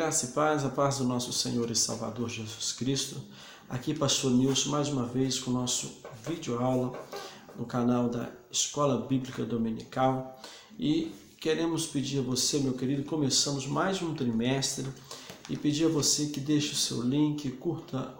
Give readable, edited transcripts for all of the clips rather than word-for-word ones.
Graça e paz, a paz do nosso Senhor e Salvador Jesus Cristo. Aqui Pastor Nilson, mais uma vez com o nosso vídeo aula no canal da Escola Bíblica Dominical. E queremos pedir a você, meu querido, começamos mais um trimestre e pedir a você que deixe o seu link, curta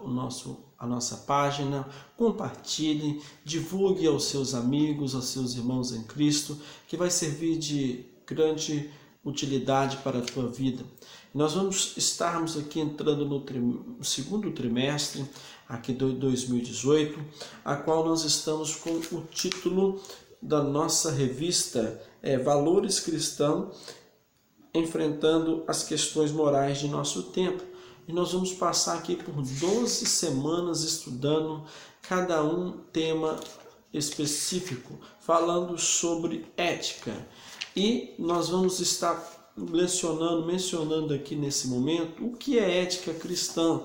a nossa página, compartilhe, divulgue aos seus amigos, aos seus irmãos em Cristo, que vai servir de grande utilidade para a tua vida. Nós vamos estarmos aqui entrando no segundo trimestre aqui de 2018, a qual nós estamos com o título da nossa revista Valores Cristãos, enfrentando as questões morais de nosso tempo. E nós vamos passar aqui por 12 semanas estudando cada um tema específico, falando sobre ética. E nós vamos estar mencionando aqui nesse momento o que é ética cristã.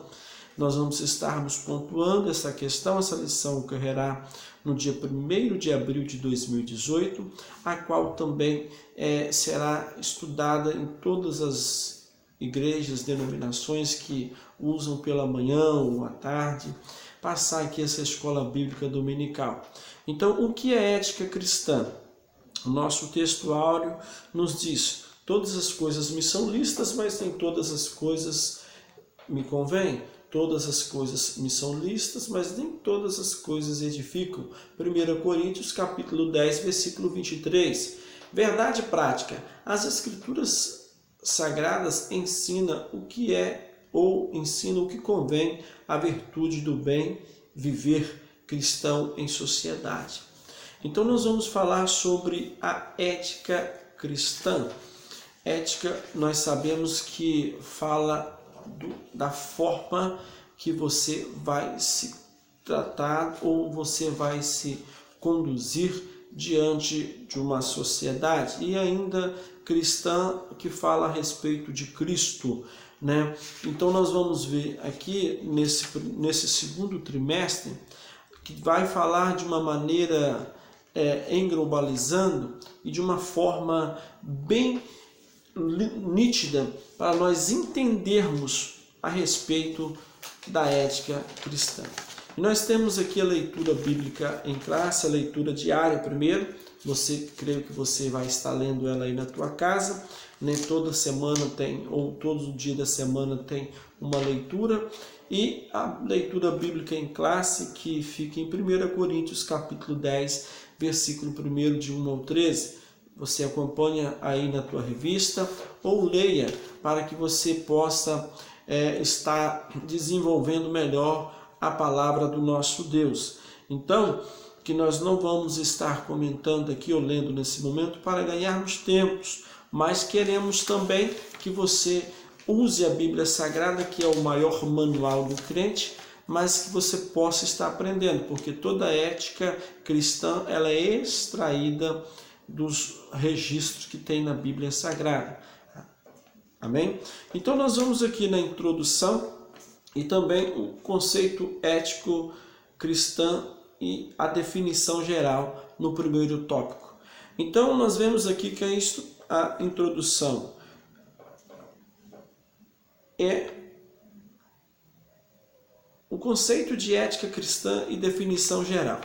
Nós vamos estarmos pontuando essa questão. Essa lição ocorrerá no dia 1º de abril de 2018, a qual também será estudada em todas as igrejas, denominações que usam pela manhã ou à tarde, passar aqui essa escola bíblica dominical. Então, o que é ética cristã? O nosso texto áureo nos diz: todas as coisas me são lícitas, mas nem todas as coisas me convêm. Todas as coisas me são lícitas, mas nem todas as coisas edificam. 1 Coríntios capítulo 10, versículo 23. Verdade prática. As escrituras sagradas ensinam o que é ou ensinam o que convém à virtude do bem viver cristão em sociedade. Então nós vamos falar sobre a ética cristã. Ética, nós sabemos que fala da forma que você vai se tratar ou você vai se conduzir diante de uma sociedade. E ainda cristã, que fala a respeito de Cristo, né? Então nós vamos ver aqui nesse segundo trimestre que vai falar de uma maneira englobalizando e de uma forma bem nítida para nós entendermos a respeito da ética cristã. E nós temos aqui a leitura bíblica em classe, a leitura diária primeiro. Creio que você vai estar lendo ela aí na tua casa. Nem toda semana tem, ou todo dia da semana tem uma leitura. E a leitura bíblica em classe, que fica em 1 Coríntios capítulo 10, versículo 1 de 1 ao 13. Você acompanha aí na tua revista ou leia para que você possa estar desenvolvendo melhor a palavra do nosso Deus. Então, que nós não vamos estar comentando aqui ou lendo nesse momento para ganharmos tempos, mas queremos também que você use a Bíblia Sagrada, que é o maior manual do crente, mas que você possa estar aprendendo, porque toda a ética cristã ela é extraída dos registros que tem na Bíblia Sagrada. Amém? Então nós vamos aqui na introdução e também o conceito ético cristão e a definição geral no primeiro tópico. Então nós vemos aqui que a introdução é o conceito de ética cristã e definição geral.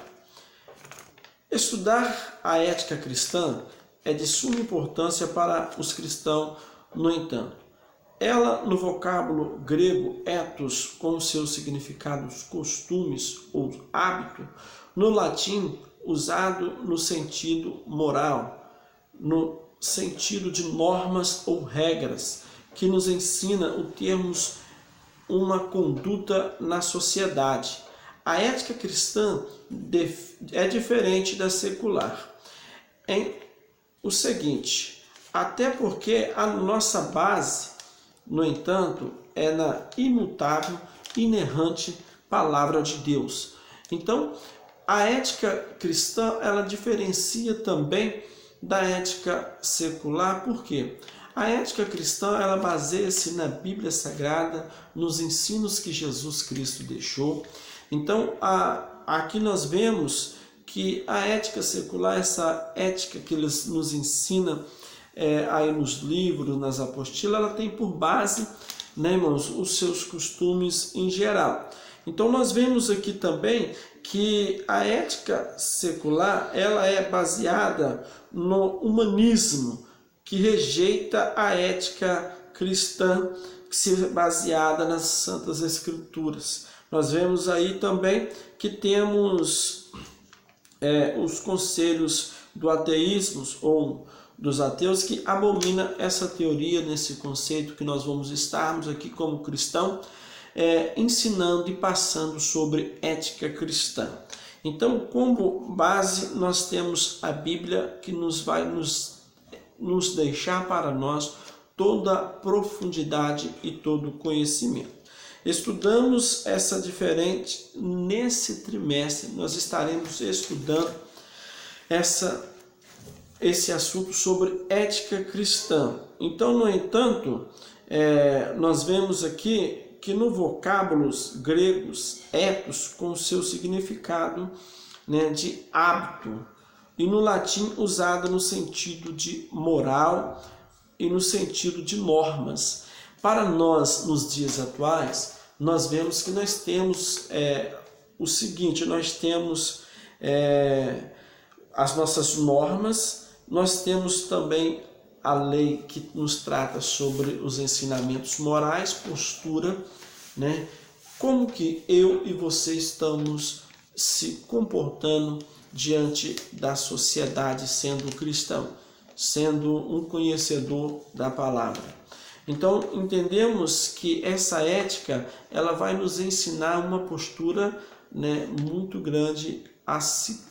Estudar a ética cristã é de suma importância para os cristãos, no entanto. Ela, no vocábulo grego ethos, com seus significados costumes ou hábito, no latim usado no sentido moral, no sentido de normas ou regras, que nos ensina o termos uma conduta na sociedade. A ética cristã é diferente da secular em o seguinte: até porque a nossa base, no entanto, é na imutável, inerrante palavra de Deus. Então, a ética cristã ela diferencia também da ética secular. Por quê? A ética cristã ela baseia-se na Bíblia Sagrada, nos ensinos que Jesus Cristo deixou. Então, aqui nós vemos que a ética secular, essa ética que eles nos ensinam aí nos livros, nas apostilas, ela tem por base né, irmãos, os seus costumes em geral. Então nós vemos aqui também que a ética secular ela é baseada no humanismo, que rejeita a ética cristã, que se baseada nas Santas Escrituras. Nós vemos aí também que temos os conselhos do ateísmo ou dos ateus que abomina essa teoria, nesse conceito que nós vamos estarmos aqui como cristão, ensinando e passando sobre ética cristã. Então, como base, nós temos a Bíblia que nos vai nos deixar para nós toda a profundidade e todo o conhecimento. Estudamos essa diferente nesse trimestre, nós estaremos estudando esse assunto sobre ética cristã. Então, no entanto, nós vemos aqui que no vocábulos gregos, ethos, com seu significado, né, de hábito, e no latim usado no sentido de moral e no sentido de normas. Para nós, nos dias atuais, nós vemos que nós temos o seguinte, nós temos as nossas normas, nós temos também a lei que nos trata sobre os ensinamentos morais, postura, né? Como que eu e você estamos se comportando diante da sociedade sendo cristão, sendo um conhecedor da palavra. Então, entendemos que essa ética ela vai nos ensinar uma postura, né, muito grande a se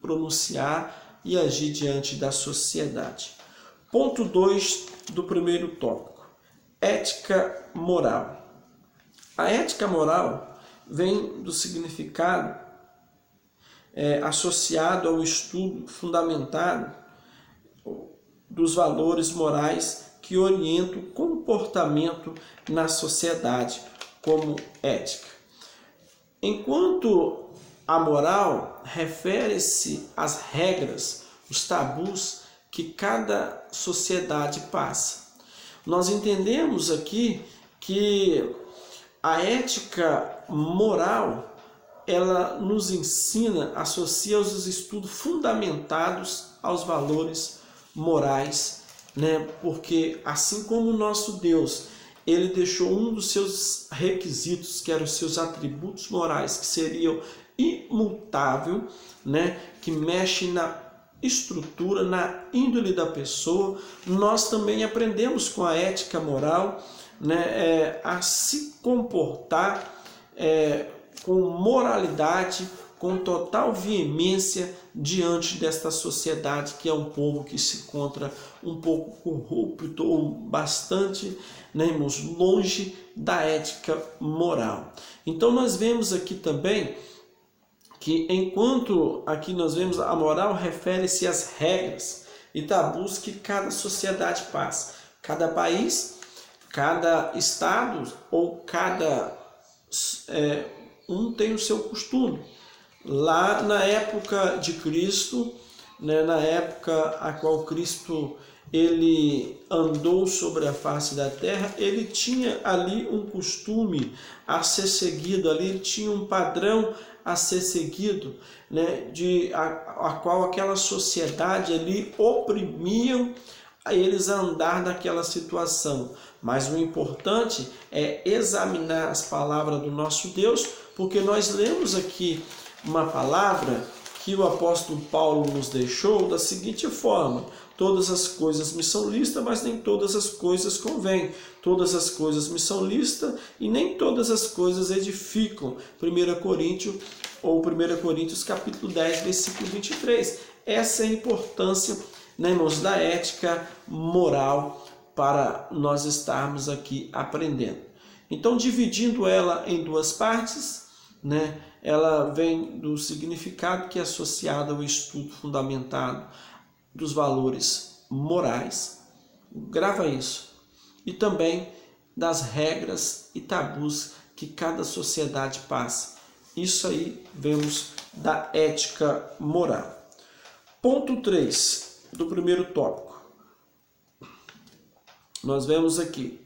pronunciar e agir diante da sociedade. Ponto 2 do primeiro tópico. Ética moral. A ética moral vem do significado associado ao estudo fundamentado dos valores morais que orientam o comportamento na sociedade como ética. Enquanto a moral refere-se às regras, os tabus que cada sociedade passa. Nós entendemos aqui que a ética moral, ela nos ensina, associa os estudos fundamentados aos valores morais, né? Porque assim como o nosso Deus, ele deixou um dos seus requisitos, que eram os seus atributos morais, que seriam imutável, né? Que mexe na estrutura, na índole da pessoa, nós também aprendemos com a ética moral, né? A se comportar com moralidade, com total veemência diante desta sociedade que é um povo que se encontra um pouco corrupto ou bastante, né, irmãos, longe da ética moral. Então nós vemos aqui também que enquanto aqui nós vemos a moral refere-se às regras e tabus que cada sociedade passa, cada país, cada estado ou cada um tem o seu costume. Lá na época de Cristo, né, na época a qual Cristo ele andou sobre a face da terra, ele tinha ali um costume a ser seguido, ali ele tinha um padrão a ser seguido, né, a qual aquela sociedade ali oprimiam a eles a andar naquela situação. Mas o importante é examinar as palavras do nosso Deus, porque nós lemos aqui uma palavra que o apóstolo Paulo nos deixou da seguinte forma: todas as coisas me são lícitas, mas nem todas as coisas convêm. Todas as coisas me são lícitas e nem todas as coisas edificam. 1 Coríntios capítulo 10, versículo 23. Essa é a importância, né, irmãos, da ética moral para nós estarmos aqui aprendendo. Então, dividindo ela em duas partes, né, ela vem do significado que é associado ao estudo fundamentado dos valores morais, grava isso, e também das regras e tabus que cada sociedade passa. Isso aí vemos da ética moral. Ponto 3 do primeiro tópico. Nós vemos aqui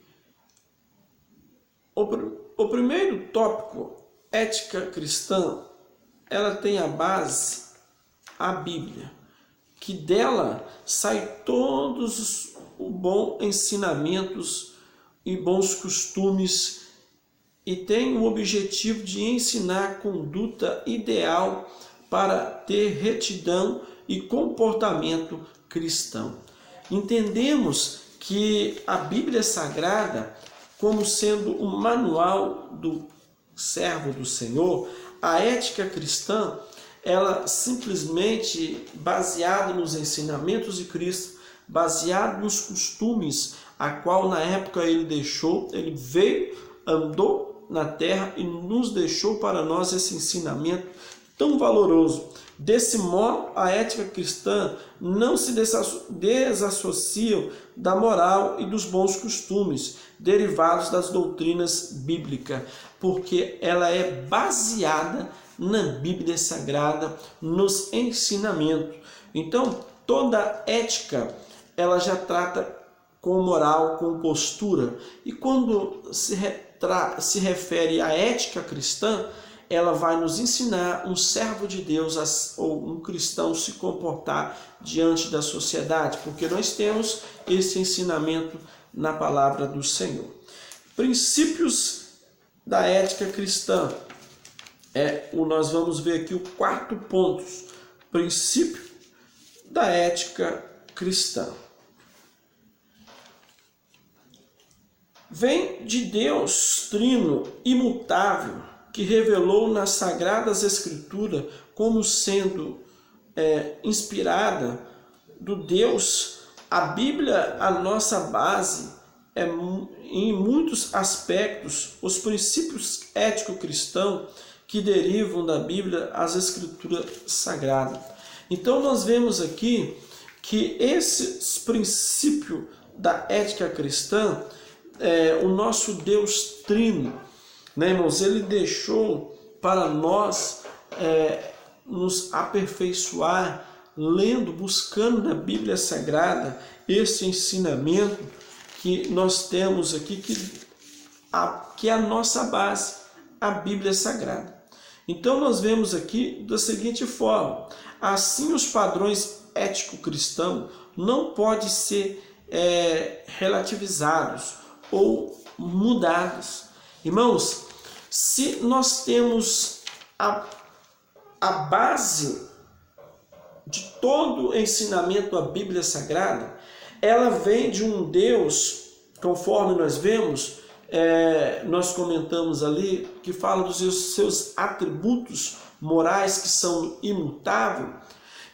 o primeiro tópico, ética cristã, ela tem a base, a Bíblia, que dela sai todos os bons ensinamentos e bons costumes e tem o objetivo de ensinar a conduta ideal para ter retidão e comportamento cristão. Entendemos que a Bíblia Sagrada, como sendo um manual do servo do Senhor, a ética cristã, ela simplesmente baseada nos ensinamentos de Cristo, baseado nos costumes, a qual na época ele veio, andou na terra e nos deixou para nós esse ensinamento tão valoroso. Desse modo, a ética cristã não se desassocia da moral e dos bons costumes derivados das doutrinas bíblicas, porque ela é baseada na Bíblia Sagrada, nos ensinamentos. Então, toda ética, ela já trata com moral, com postura. E quando se refere à ética cristã, ela vai nos ensinar um servo de Deus ou um cristão se comportar diante da sociedade, porque nós temos esse ensinamento na palavra do Senhor. Princípios da ética cristã. Nós vamos ver aqui o quarto ponto, princípio da ética cristã. Vem de Deus trino, imutável, que revelou nas Sagradas Escrituras como sendo inspirada do Deus. A Bíblia, a nossa base, em muitos aspectos, os princípios ético-cristãos que derivam da Bíblia, as Escrituras Sagradas. Então nós vemos aqui que esses princípios da ética cristã, o nosso Deus trino, né, irmãos, ele deixou para nós nos aperfeiçoar, lendo, buscando na Bíblia Sagrada esse ensinamento que nós temos aqui, que é a nossa base, a Bíblia Sagrada. Então nós vemos aqui da seguinte forma: assim os padrões ético-cristãos não podem ser relativizados ou mudados. Irmãos, se nós temos a base de todo o ensinamento da Bíblia Sagrada, ela vem de um Deus, conforme nós vemos, nós comentamos ali, que fala dos seus atributos morais que são imutáveis.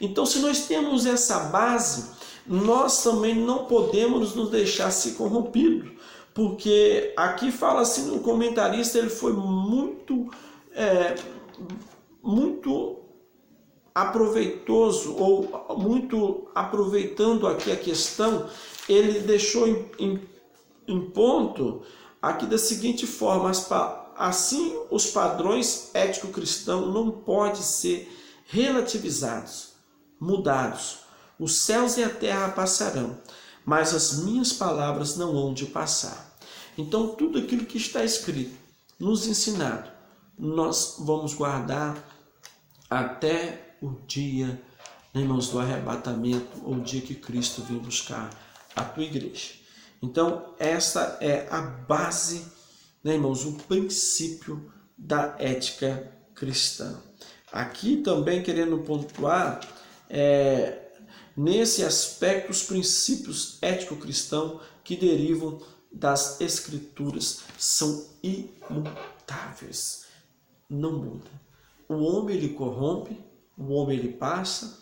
Então, se nós temos essa base, nós também não podemos nos deixar ser corrompidos, porque aqui fala assim, o comentarista ele foi muito aproveitoso, ou muito aproveitando aqui a questão, ele deixou em ponto aqui da seguinte forma: assim os padrões ético-cristãos não podem ser relativizados, mudados. Os céus e a terra passarão, mas as minhas palavras não hão de passar. Então tudo aquilo que está escrito, nos ensinado, nós vamos guardar até o dia, irmãos, do arrebatamento, ou o dia que Cristo vem buscar a tua igreja. Então essa é a base, né, irmãos, o princípio da ética cristã. Aqui também querendo pontuar nesse aspecto os princípios ético-cristãos que derivam das Escrituras são imutáveis, não muda. O homem ele corrompe, o homem ele passa,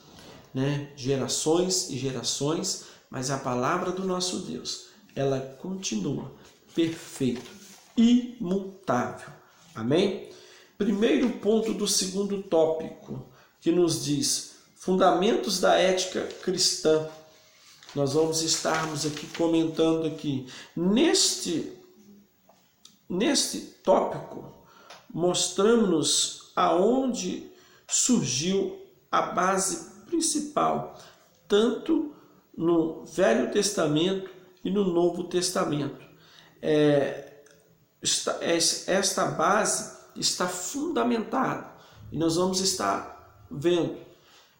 né, gerações e gerações, mas a palavra do nosso Deus, ela continua perfeita, imutável. Amém? Primeiro ponto do segundo tópico, que nos diz fundamentos da ética cristã. Nós vamos estarmos aqui comentando aqui. Neste tópico, mostramos aonde surgiu a base principal, tanto no Velho Testamento e no Novo Testamento. esta base está fundamentada. E nós vamos estar vendo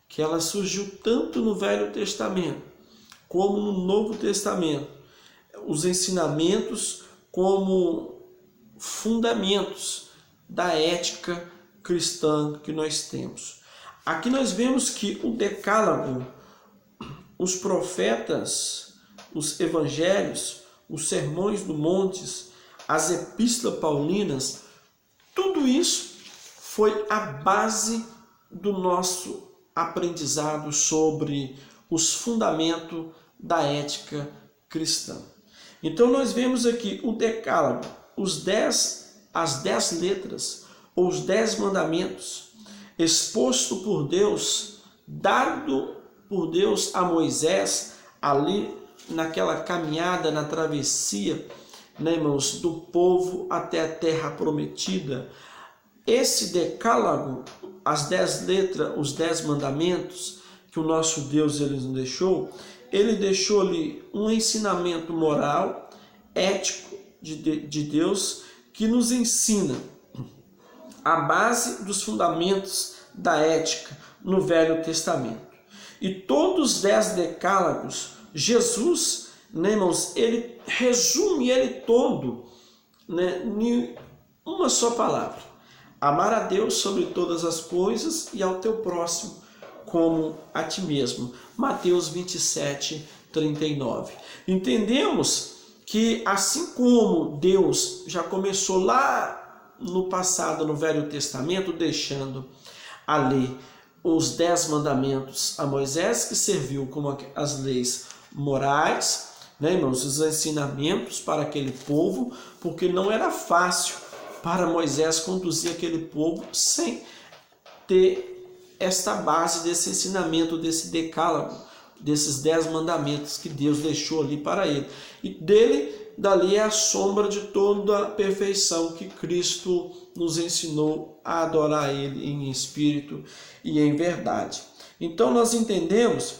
que ela surgiu tanto no Velho Testamento como no Novo Testamento. Os ensinamentos como fundamentos da ética cristã que nós temos. Aqui nós vemos que o Decálogo, os profetas, os evangelhos, os sermões do monte, as epístolas paulinas, tudo isso foi a base do nosso aprendizado sobre os fundamentos da ética cristã. Então nós vemos aqui o Decálogo, as 10 letras, ou os 10 mandamentos, exposto por Deus, dado por Deus a Moisés, ali naquela caminhada, na travessia, né, irmãos, do povo até a terra prometida. Esse Decálogo, as 10 letras, os 10 mandamentos que o nosso Deus ele nos deixou, ele deixou ali um ensinamento moral, ético de Deus, que nos ensina a base dos fundamentos da ética no Velho Testamento. E todos os 10 decálogos, Jesus, né, irmãos, ele resume ele todo, né, em uma só palavra: amar a Deus sobre todas as coisas e ao teu próximo como a ti mesmo. Mateus 27, 39. Entendemos que assim como Deus já começou lá no passado, no Velho Testamento, deixando a lei, os 10 mandamentos a Moisés, que serviu como as leis morais, né, irmãos, os ensinamentos para aquele povo, porque não era fácil para Moisés conduzir aquele povo sem ter esta base desse ensinamento, desse decálogo, desses 10 mandamentos que Deus deixou ali para ele. E dali é a sombra de toda a perfeição que Cristo nos ensinou a adorar ele em espírito e em verdade. Então nós entendemos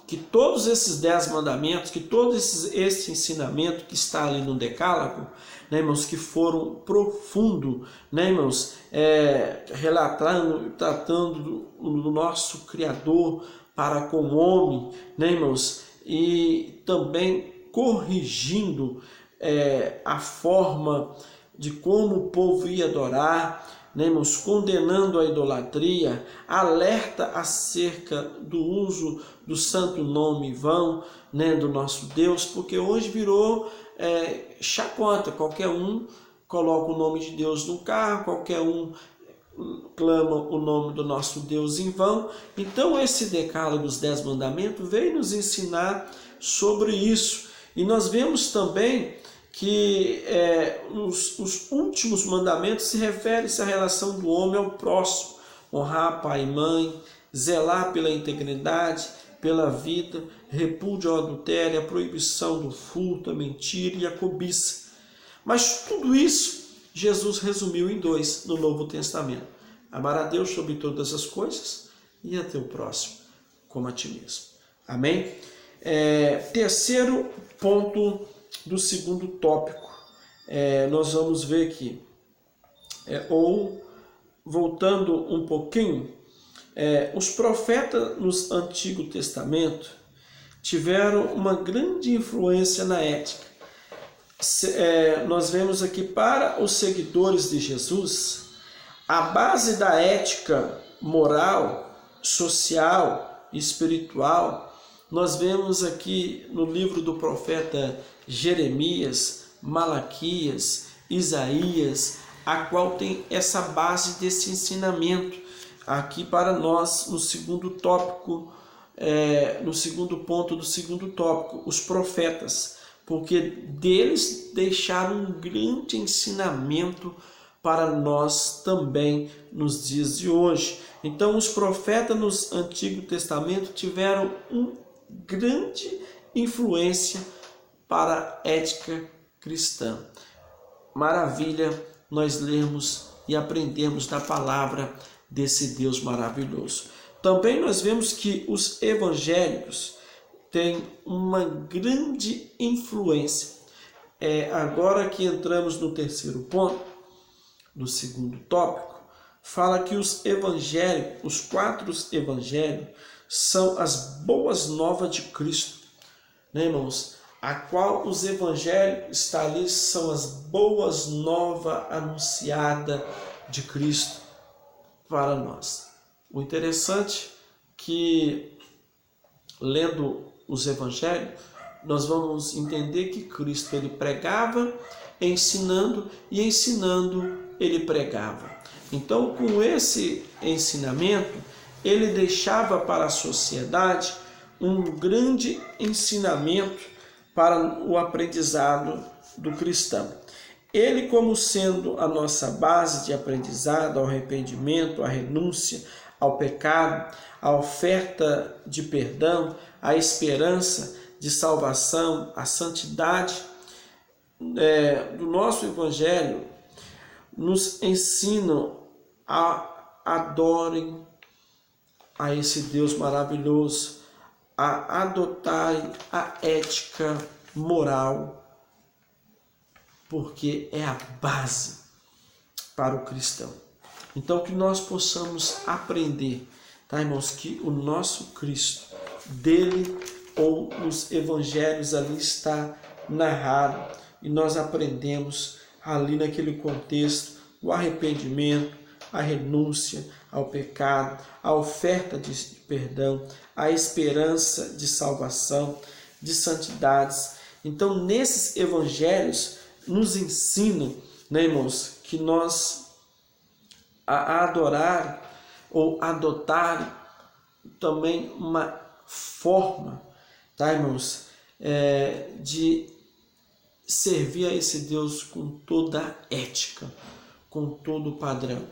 que todos esses 10 mandamentos, que todo esse ensinamento que está ali no decálogo, né, irmãos, que foram profundo, né, irmãos, relatando, tratando do nosso Criador para com o homem, né, irmãos, e também corrigindo a forma de como o povo ia adorar, né, irmãos, condenando a idolatria, alerta acerca do uso do santo nome em vão, né, do nosso Deus, porque hoje virou chacota, qualquer um coloca o nome de Deus no carro, qualquer um clama o nome do nosso Deus em vão. Então esse decálogo dos 10 mandamentos veio nos ensinar sobre isso. E nós vemos também que os últimos mandamentos se referem-se à relação do homem ao próximo: honrar pai e mãe, zelar pela integridade, pela vida, repúdio ao adultério, a proibição do furto, a mentira e a cobiça. Mas tudo isso Jesus resumiu em 2 no Novo Testamento: amar a Deus sobre todas as coisas e a teu próximo como a ti mesmo. Amém? Terceiro ponto do segundo tópico, nós vamos ver aqui, voltando um pouquinho, os profetas no Antigo Testamento tiveram uma grande influência na ética. Nós vemos aqui, para os seguidores de Jesus, a base da ética moral, social e espiritual, nós vemos aqui no livro do profeta Jeremias, Malaquias, Isaías, a qual tem essa base desse ensinamento aqui para nós no segundo tópico, no segundo ponto do segundo tópico, os profetas, porque deles deixaram um grande ensinamento para nós também nos dias de hoje. Então os profetas no Antigo Testamento tiveram uma grande influência para a ética cristã. Maravilha nós lermos e aprendermos da palavra desse Deus maravilhoso. Também nós vemos que os evangélicos têm uma grande influência agora que entramos no terceiro ponto, do segundo tópico, fala que os evangelhos, os 4 evangelhos, são as boas novas de Cristo, né, irmãos? A qual os evangelhos está ali são as boas novas anunciadas de Cristo para nós. O interessante é que, lendo os evangelhos, nós vamos entender que Cristo ele pregava, ensinando, e ensinando ele pregava. Então, com esse ensinamento, ele deixava para a sociedade um grande ensinamento para o aprendizado do cristão. Ele, como sendo a nossa base de aprendizado, ao arrependimento, à renúncia, ao pecado, à oferta de perdão, à esperança de salvação, à santidade do nosso Evangelho, nos ensinam a adorem a esse Deus maravilhoso, a adotarem a ética moral, porque é a base para o cristão. Então, que nós possamos aprender, tá, irmãos, que o nosso Cristo, dele ou nos evangelhos ali está narrado, e nós aprendemos ali naquele contexto o arrependimento, a renúncia ao pecado, a oferta de perdão, a esperança de salvação, de santidades. Então, nesses evangelhos, nos ensinam, né, irmãos, que nós a adorar ou adotar também uma forma, tá, irmãos, de servir a esse Deus com toda a ética, com todo o padrão.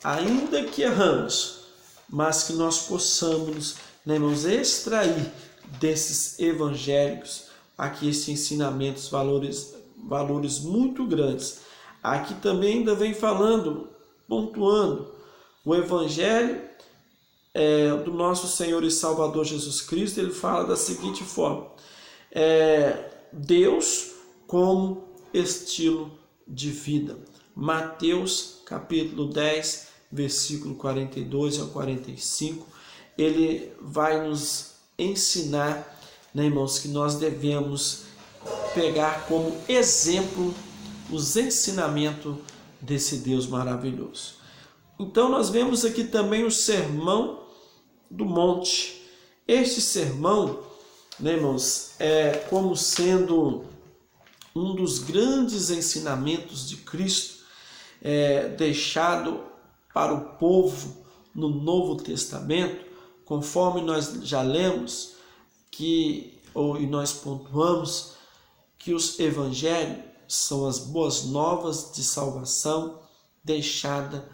Ainda que erramos, mas que nós possamos, né, irmãos, extrair desses evangélicos aqui esses ensinamentos, valores muito grandes. Aqui também ainda vem falando, pontuando, o evangelho do nosso Senhor e Salvador Jesus Cristo. Ele fala da seguinte forma: Deus como estilo de vida. Mateus capítulo 10, versículo 42 ao 45, ele vai nos ensinar, né, irmãos, que nós devemos pegar como exemplo os ensinamentos desse Deus maravilhoso. Então nós vemos aqui também o Sermão do Monte. Este sermão, né, irmãos, como sendo um dos grandes ensinamentos de Cristo, deixado para o povo no Novo Testamento, conforme nós já lemos e nós pontuamos que os evangelhos são as boas novas de salvação deixada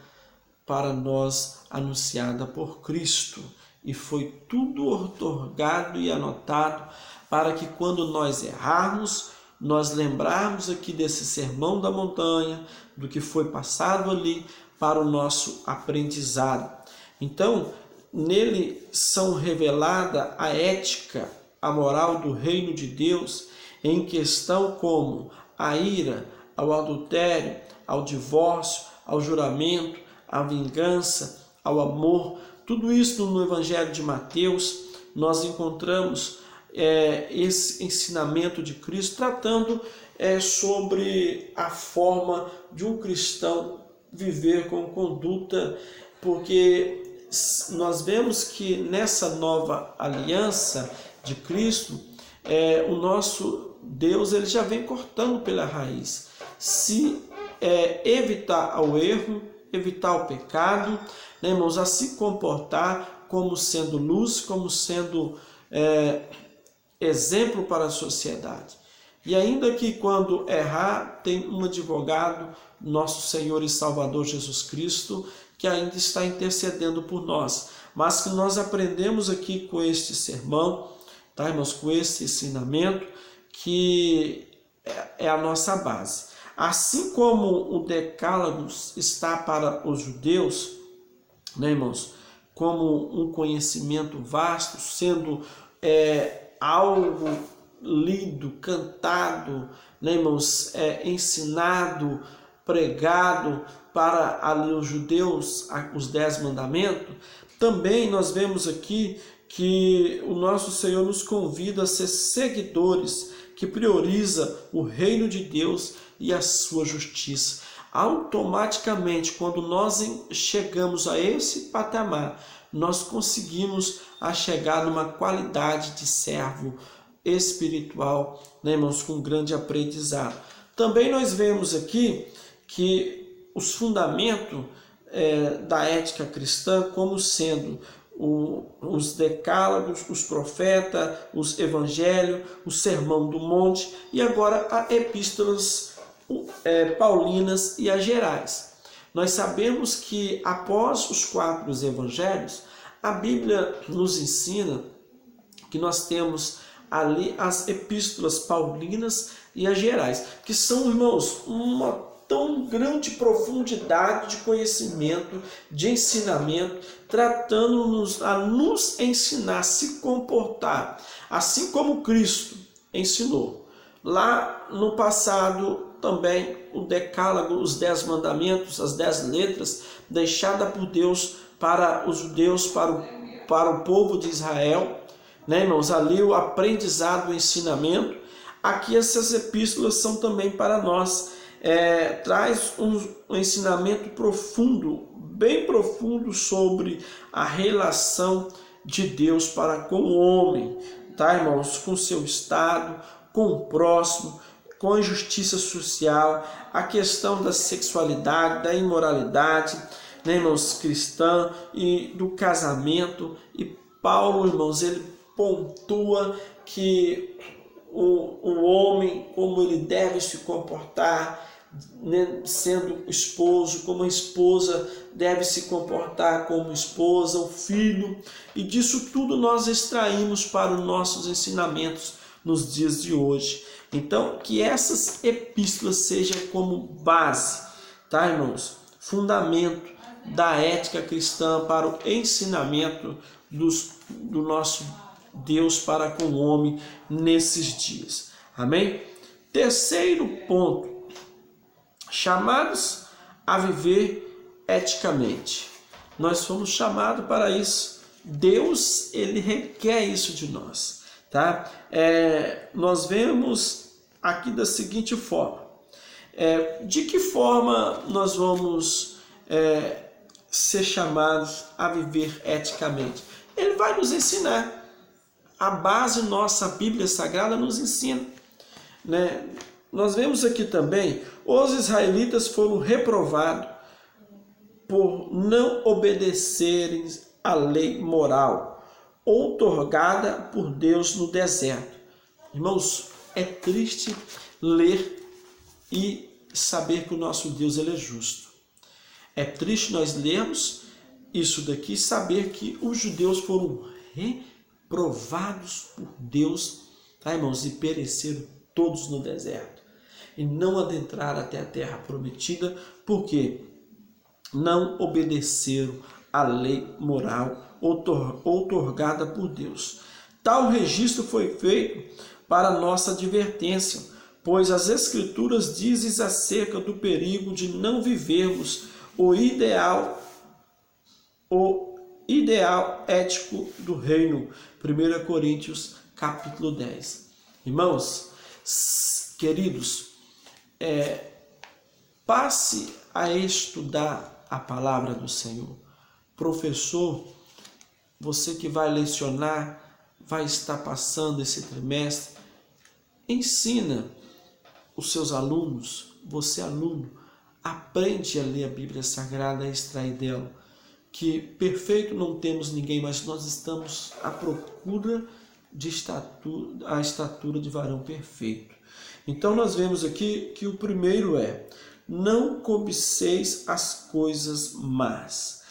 para nós, anunciada por Cristo, e foi tudo outorgado e anotado para que quando nós errarmos, nós lembrarmos aqui desse sermão da montanha, do que foi passado ali para o nosso aprendizado. Então, nele são revelada a ética, a moral do reino de Deus em questão como a ira, ao adultério, ao divórcio, ao juramento, à vingança, ao amor. Tudo isso no Evangelho de Mateus nós encontramos esse ensinamento de Cristo tratando sobre a forma de um cristão viver com conduta, porque nós vemos que nessa nova aliança de Cristo, o nosso Deus ele já vem cortando pela raiz. Se evitar o erro, evitar o pecado, né, irmãos, a se comportar como sendo luz, como sendo exemplo para a sociedade. E ainda que quando errar, tem um advogado, nosso Senhor e Salvador Jesus Cristo, que ainda está intercedendo por nós. Mas que nós aprendemos aqui com este sermão, tá, irmãos, com esse ensinamento, que é a nossa base. Assim como o Decálogo está para os judeus, né, irmãos, como um conhecimento vasto, sendo algo lido, cantado, né, irmãos, ensinado, pregado para ali os judeus, os 10 mandamentos, também nós vemos aqui que o nosso Senhor nos convida a ser seguidores que prioriza o reino de Deus e a sua justiça. Automaticamente, quando nós chegamos a esse patamar, nós conseguimos chegar numa qualidade de servo espiritual, né, irmãos, com grande aprendizado. Também nós vemos aqui que os fundamentos da ética cristã, como sendo os decálogos, os profetas, os evangelhos, o sermão do monte e agora as epístolas paulinas e as gerais. Nós sabemos que após os 4 evangelhos, a Bíblia nos ensina que nós temos ali as epístolas paulinas e as gerais, que são, irmãos, uma tão grande profundidade de conhecimento, de ensinamento, tratando-nos a nos ensinar a se comportar, assim como Cristo ensinou. Lá no passado também o decálogo, os 10 mandamentos, as 10 letras, deixada por Deus para os judeus, para o povo de Israel, né, irmãos? Ali o aprendizado, o ensinamento. Aqui essas epístolas são também para nós. Traz um ensinamento profundo, bem profundo sobre a relação de Deus para com o homem, tá, irmãos? Com o seu estado, com o próximo, com a justiça social, a questão da sexualidade, da imoralidade, né, irmãos, cristã e do casamento. E Paulo, irmãos, ele pontua que o homem, como ele deve se comportar, né, sendo esposo, como a esposa deve se comportar como esposa, o filho, e disso tudo nós extraímos para os nossos ensinamentos nos dias de hoje. Então, que essas epístolas sejam como base, tá, irmãos? Fundamento da ética cristã para o ensinamento do nosso Deus para com o homem nesses dias. Amém? Terceiro ponto, chamados a viver eticamente. Nós fomos chamados para isso. Deus, ele requer isso de nós, tá? Nós vemos aqui da seguinte forma. De que forma nós vamos ser chamados a viver eticamente? Ele vai nos ensinar. A base nossa, a Bíblia Sagrada, nos ensina, né? Nós vemos aqui também, os israelitas foram reprovados por não obedecerem à lei moral outorgada por Deus no deserto. Irmãos, é triste ler e saber que o nosso Deus, ele é justo. É triste nós lermos isso daqui e saber que os judeus foram reprovados por Deus, tá, irmãos, e pereceram todos no deserto e não adentraram até a terra prometida, porque não obedeceram à lei moral outorgada por Deus. Tal registro foi feito para nossa advertência, pois as Escrituras dizem acerca do perigo de não vivermos o ideal ético do reino. 1 Coríntios capítulo 10. Irmãos, queridos, passe a estudar a palavra do Senhor. Professor, você que vai lecionar, vai estar passando esse trimestre, ensina os seus alunos, você aluno, aprende a ler a Bíblia Sagrada, a extrair dela, que perfeito não temos ninguém, mas nós estamos à procura de a estatura de varão perfeito. Então nós vemos aqui que o primeiro não cobiceis as coisas más.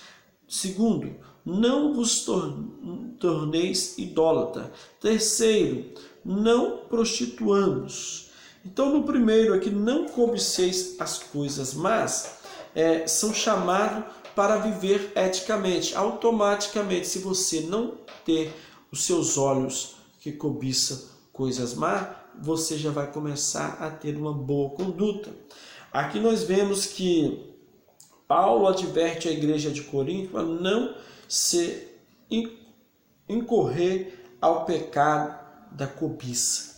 Segundo, não vos torneis idólatra. Terceiro, não prostituamos. Então no primeiro aqui, não cobiceis as coisas más, são chamados para viver eticamente. Automaticamente, se você não ter os seus olhos que cobiça coisas más, você já vai começar a ter uma boa conduta. Aqui nós vemos que Paulo adverte a igreja de Corinto a não se incorrer ao pecado da cobiça.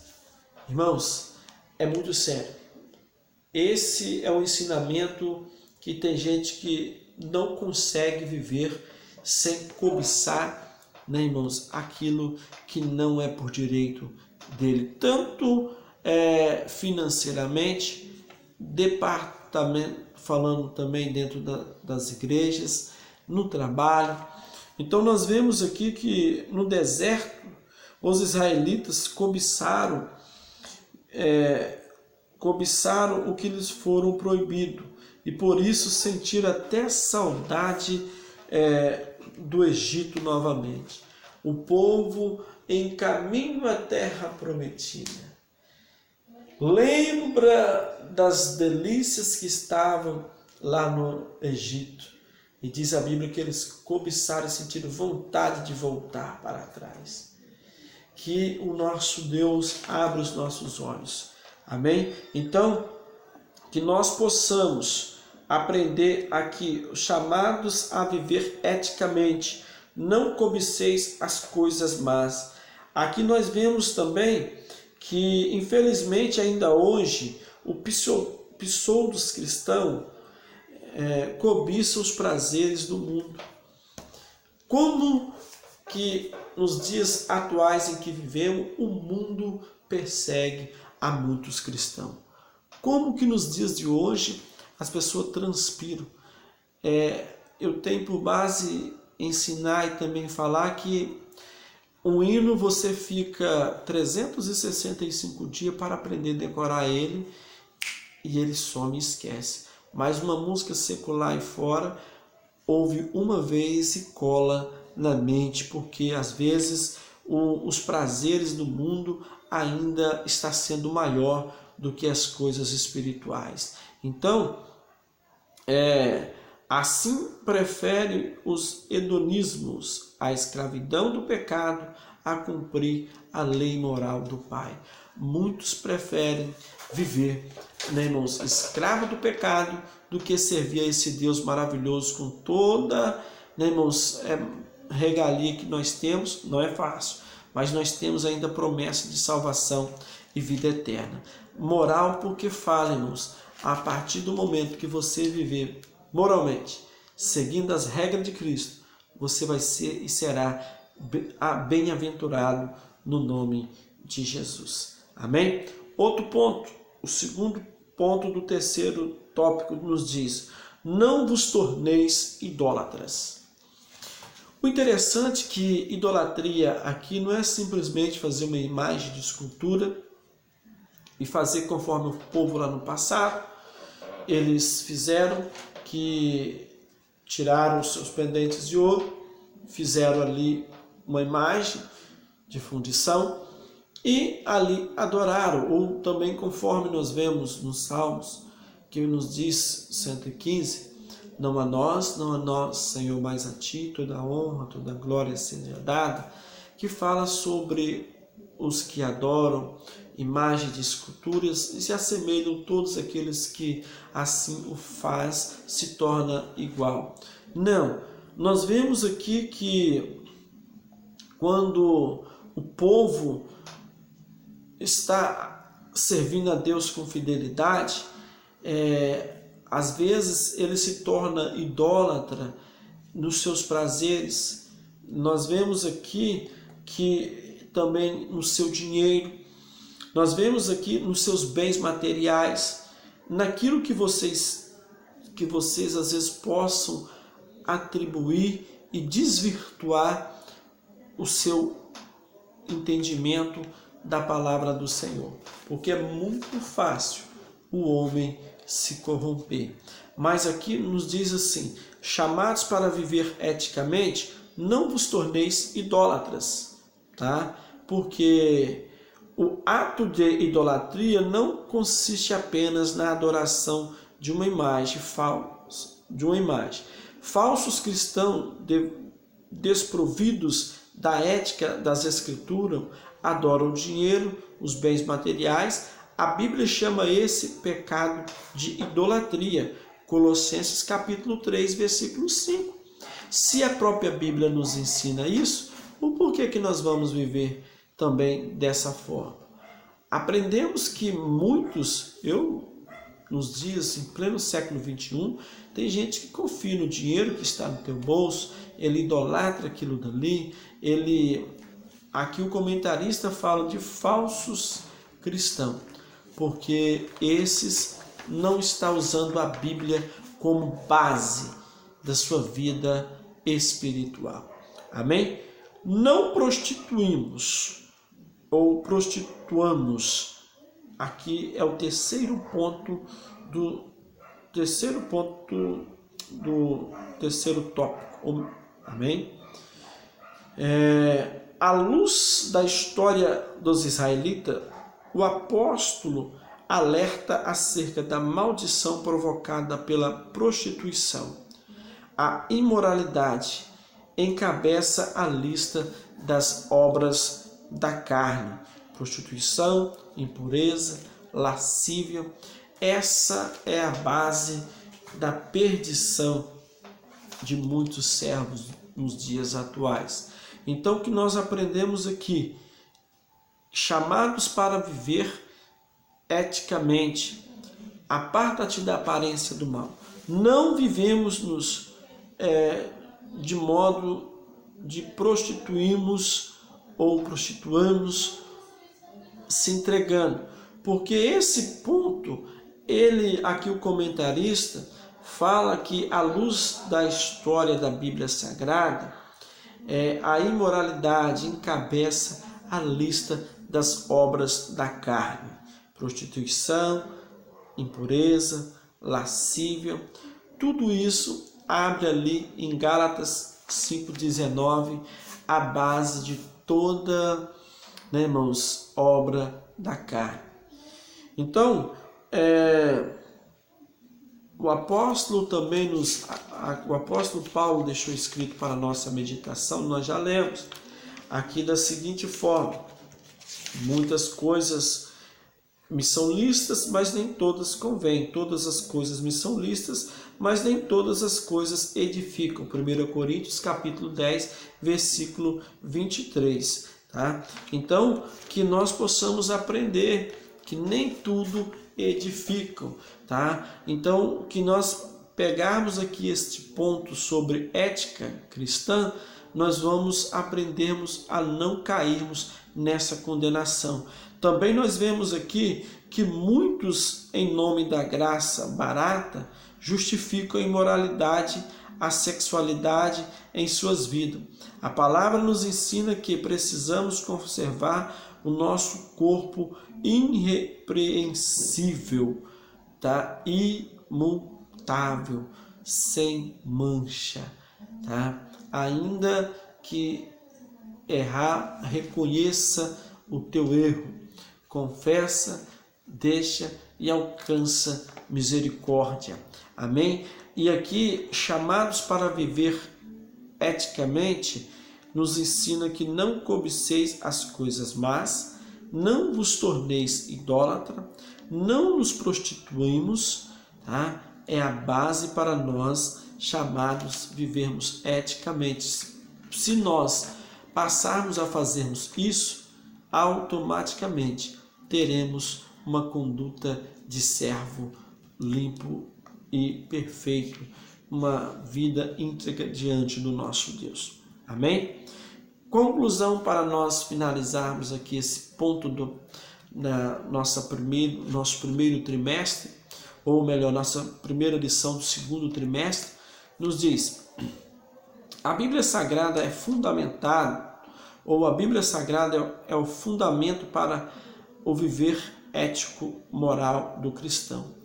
Irmãos, é muito sério. Esse é um ensinamento que tem gente que não consegue viver sem cobiçar, né, irmãos, aquilo que não é por direito dele, tanto financeiramente, falando também dentro das igrejas, no trabalho. Então nós vemos aqui que no deserto os israelitas cobiçaram o que lhes foram proibido e por isso sentiram até saudade do Egito novamente. O povo em caminho à terra prometida lembra das delícias que estavam lá no Egito. E diz a Bíblia que eles cobiçaram e sentiram vontade de voltar para trás. Que o nosso Deus abra os nossos olhos. Amém? Então, que nós possamos aprender aqui, chamados a viver eticamente, não cobiceis as coisas más. Aqui nós vemos também que, infelizmente, ainda hoje, o pseudos cristão cobiça os prazeres do mundo. Como que nos dias atuais em que vivemos, o mundo persegue a muitos cristãos? Como que nos dias de hoje as pessoas transpiram? Eu tenho por base ensinar e também falar que um hino você fica 365 dias para aprender a decorar ele e ele some e esquece. Mas uma música secular e fora, ouve uma vez e cola na mente, porque às vezes os prazeres do mundo ainda está sendo maior do que as coisas espirituais. Então, assim prefere os hedonismos, a escravidão do pecado, a cumprir a lei moral do Pai. Muitos preferem viver, né, irmãos, escravo do pecado, do que servir a esse Deus maravilhoso com toda, né, irmãos, regalia que nós temos. Não é fácil, mas nós temos ainda promessa de salvação e vida eterna. Moral porque fala, irmãos, a partir do momento que você viver moralmente, seguindo as regras de Cristo, você vai ser e será bem-aventurado no nome de Jesus. Amém? Outro ponto, o segundo ponto do terceiro tópico nos diz: não vos torneis idólatras. O interessante é que idolatria aqui não é simplesmente fazer uma imagem de escultura e fazer conforme o povo lá no passado. Eles fizeram, que tiraram os seus pendentes de ouro, fizeram ali uma imagem de fundição e ali adoraram, ou também conforme nós vemos nos Salmos, que nos diz 115, não a nós, Senhor, mas a Ti, toda a honra, toda a glória seja dada, que fala sobre os que adoram imagens de esculturas e se assemelham todos aqueles que assim o faz, se torna igual. Não, nós vemos aqui que quando o povo está servindo a Deus com fidelidade, às vezes ele se torna idólatra nos seus prazeres. Nós vemos aqui que também no seu dinheiro, nós vemos aqui nos seus bens materiais, naquilo que vocês às vezes possam atribuir e desvirtuar o seu entendimento da palavra do Senhor, porque é muito fácil o homem se corromper. Mas aqui nos diz assim: chamados para viver eticamente, não vos torneis idólatras, tá? Porque o ato de idolatria não consiste apenas na adoração de uma imagem falsa, Falsos cristãos desprovidos da ética das Escrituras adoram o dinheiro, os bens materiais. A Bíblia chama esse pecado de idolatria. Colossenses capítulo 3, versículo 5. Se a própria Bíblia nos ensina isso, o porquê que nós vamos viver também dessa forma? Aprendemos que muitos, nos dias em pleno século XXI, tem gente que confia no dinheiro que está no teu bolso, ele idolatra aquilo dali, aqui o comentarista fala de falsos cristãos, porque esses não estão usando a Bíblia como base da sua vida espiritual. Amém? Não prostituímos ou prostituamos. Aqui é o terceiro ponto do terceiro tópico. Amém? À luz da história dos israelitas, o apóstolo alerta acerca da maldição provocada pela prostituição. A imoralidade encabeça a lista das obras da carne: prostituição, impureza, lascívia. Essa é a base da perdição de muitos servos nos dias atuais. Então, o que nós aprendemos aqui? Chamados para viver eticamente, aparta-te da aparência do mal. Não vivemos de modo de prostituirmos ou prostituamos se entregando, porque esse ponto, aqui o comentarista fala que à luz da história da Bíblia Sagrada, a imoralidade encabeça a lista das obras da carne: prostituição, impureza, lascívia. Tudo isso abre ali em Gálatas 5,19 a base de toda, irmãos, obra da carne. Então, o apóstolo Paulo deixou escrito para a nossa meditação, nós já lemos aqui da seguinte forma: muitas coisas me são listas, mas nem todas convêm. Todas as coisas me são listas, mas nem todas as coisas edificam. 1 Coríntios capítulo 10, versículo 23. Tá? Então, que nós possamos aprender que nem tudo edificam. Tá? Então, que nós pegarmos aqui este ponto sobre ética cristã, nós vamos aprendermos a não cairmos nessa condenação. Também nós vemos aqui que muitos, em nome da graça barata, justificam a imoralidade, a sexualidade em suas vidas. A palavra nos ensina que precisamos conservar o nosso corpo irrepreensível, tá? Imutável, sem mancha, tá? Ainda que errar, reconheça o teu erro, confessa, deixa e alcança misericórdia. Amém? E aqui, chamados para viver eticamente, nos ensina que não cobiceis as coisas más, não vos torneis idólatra, não nos prostituímos, tá? É a base para nós, chamados, vivermos eticamente. Se nós passarmos a fazermos isso, automaticamente teremos uma conduta de servo limpo e perfeito, uma vida íntegra diante do nosso Deus. Amém? Conclusão, para nós finalizarmos aqui esse ponto nosso primeiro trimestre, ou melhor, nossa primeira lição do segundo trimestre, nos diz: a Bíblia Sagrada é fundamentada, ou a Bíblia Sagrada é o fundamento para o viver ético-moral do cristão.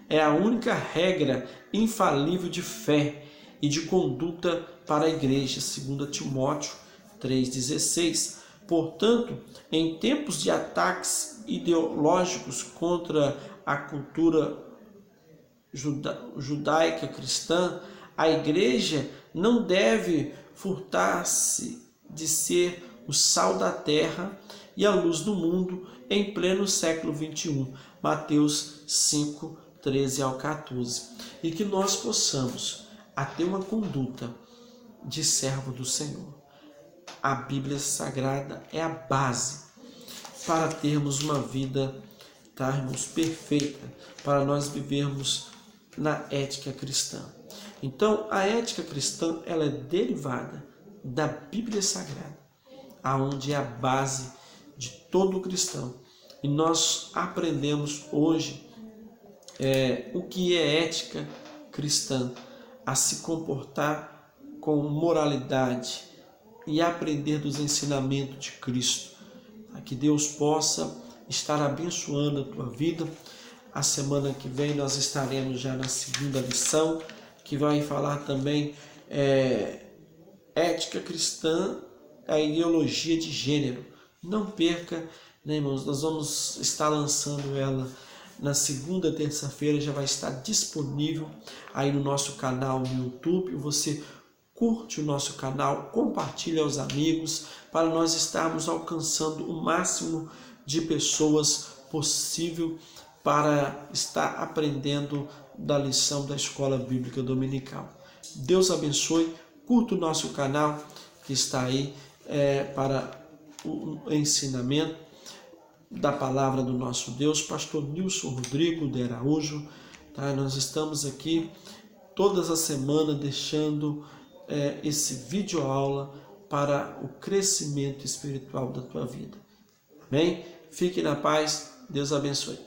É a única regra infalível de fé e de conduta para a igreja, 2 Timóteo 3,16. Portanto, em tempos de ataques ideológicos contra a cultura judaica cristã, a igreja não deve furtar-se de ser o sal da terra e a luz do mundo em pleno século XXI. Mateus 5, 13 ao 14. E que nós possamos ter uma conduta de servo do Senhor. A Bíblia Sagrada é a base para termos uma vida, perfeita, para nós vivermos na ética cristã. Então, a ética cristã ela é derivada da Bíblia Sagrada, aonde é a base de todo cristão. E nós aprendemos hoje o que é ética cristã, a se comportar com moralidade e aprender dos ensinamentos de Cristo. Que Deus possa estar abençoando a tua vida. A semana que vem nós estaremos já na segunda lição, que vai falar também ética cristã, a ideologia de gênero. Não perca, né, irmãos? Nós vamos estar lançando ela na segunda terça-feira, já vai estar disponível aí no nosso canal no YouTube. Você curte o nosso canal, compartilha aos amigos, para nós estarmos alcançando o máximo de pessoas possível para estar aprendendo da lição da Escola Bíblica Dominical. Deus abençoe, curta o nosso canal que está aí para o ensinamento da palavra do nosso Deus, pastor Nilson Rodrigo de Araújo. Nós estamos aqui todas as semanas deixando esse vídeo aula para o crescimento espiritual da tua vida. Amém? Fique na paz, Deus abençoe.